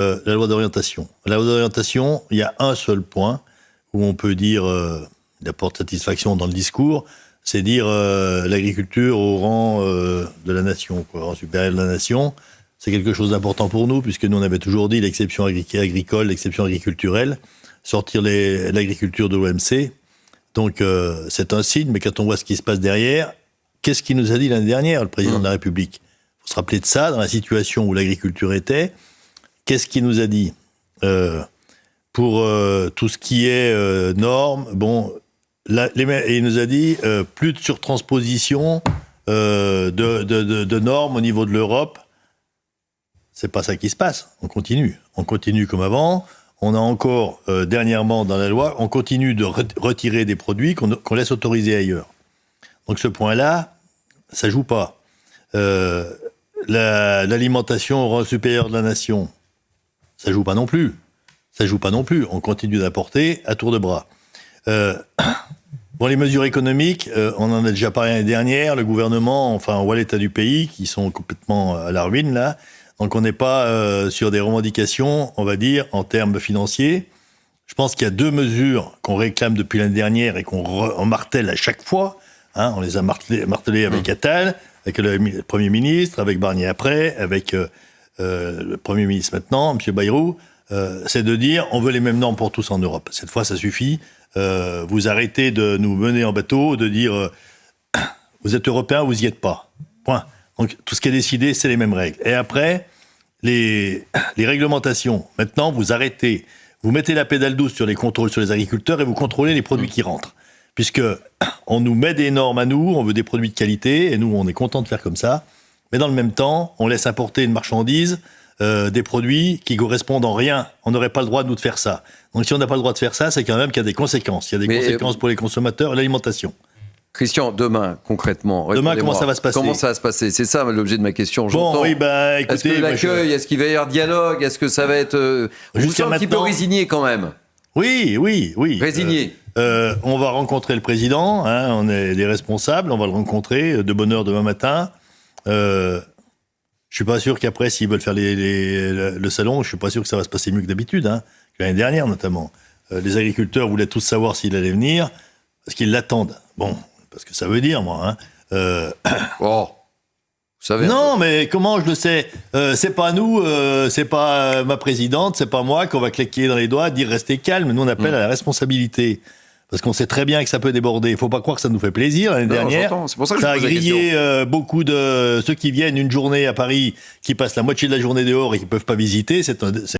La loi d'orientation. La loi d'orientation, il y a un seul point où on peut dire, il apporte satisfaction dans le discours, c'est dire l'agriculture au rang de la nation, au rang supérieur de la nation. C'est quelque chose d'important pour nous, puisque nous on avait toujours dit l'exception agricole, l'exception agriculturelle, sortir l'agriculture de l'OMC. Donc c'est un signe, mais quand on voit ce qui se passe derrière, qu'est-ce qu'il nous a dit l'année dernière, le président de la République ? Il faut se rappeler de ça, dans la situation où l'agriculture était. Qu'est-ce qu'il nous a dit pour tout ce qui est normes, bon, et il nous a dit plus de surtransposition de normes au niveau de l'Europe. C'est pas ça qui se passe. On continue comme avant. On a encore dernièrement dans la loi, on continue de retirer des produits qu'on laisse autoriser ailleurs. Donc ce point-là, ça joue pas. L'alimentation au rang supérieur de la nation, ça joue pas non plus. On continue d'apporter à tour de bras. Bon, les mesures économiques, on en a déjà parlé l'année dernière. Le gouvernement, enfin, on voit l'état du pays, qui sont complètement à la ruine, là. Donc, on n'est pas sur des revendications, on va dire, en termes financiers. Je pense qu'il y a deux mesures qu'on réclame depuis l'année dernière et qu'on martèle à chaque fois. Hein, on les a martelées avec Attal, avec le Premier ministre, avec Barnier après, avec le Premier ministre maintenant, M. Bayrou. C'est de dire on veut les mêmes normes pour tous en Europe. Cette fois, ça suffit. Vous arrêtez de nous mener en bateau, de dire vous êtes européens, vous n'y êtes pas. Point. Donc tout ce qui est décidé, c'est les mêmes règles. Et après, les réglementations. Maintenant, vous arrêtez. Vous mettez la pédale douce sur les contrôles sur les agriculteurs et vous contrôlez les produits qui rentrent. Puisque on nous met des normes à nous, on veut des produits de qualité, et nous, on est content de faire comme ça. Mais dans le même temps, on laisse importer une marchandise, des produits qui correspondent en rien. On n'aurait pas le droit, nous, de faire ça. Donc, si on n'a pas le droit de faire ça, c'est quand même qu'il y a des conséquences. Il y a des conséquences pour les consommateurs et l'alimentation. Christian, demain, concrètement, demain, comment ça va se passer ? Comment ça va se passer ? C'est ça l'objet de ma question. Bon, oui, bah, écoutez... Est-ce que l'accueil, est-ce qu'il va y avoir dialogue ? Est-ce que ça va être... Vous êtes un petit peu résigné quand même ? Oui. Résigné. On va rencontrer le président, hein, on est des responsables, on va le rencontrer de bonne heure demain matin. Je suis pas sûr qu'après, s'ils veulent faire le salon, je suis pas sûr que ça va se passer mieux que d'habitude, hein, l'année dernière notamment. Les agriculteurs voulaient tous savoir s'il allait venir, parce qu'ils l'attendent. Bon, parce que ça veut dire, moi. Hein. Vous savez. Non, mais comment je le sais ? C'est pas nous, c'est pas ma présidente, c'est pas moi qu'on va claquer dans les doigts, dire restez calme. Nous, on appelle à la responsabilité. Parce qu'on sait très bien que ça peut déborder. Il ne faut pas croire que ça nous fait plaisir. L'année dernière, c'est pour ça que ça a grillé beaucoup de ceux qui viennent une journée à Paris, qui passent la moitié de la journée dehors et qui ne peuvent pas visiter.